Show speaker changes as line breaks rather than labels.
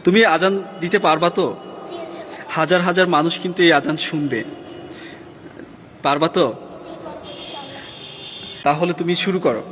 তুমি আজান দিতে পারবা তো? হাজার হাজার মানুষ কিন্তু এই আজান শুনবে, পারবা তো? তাহলে তুমি শুরু করো।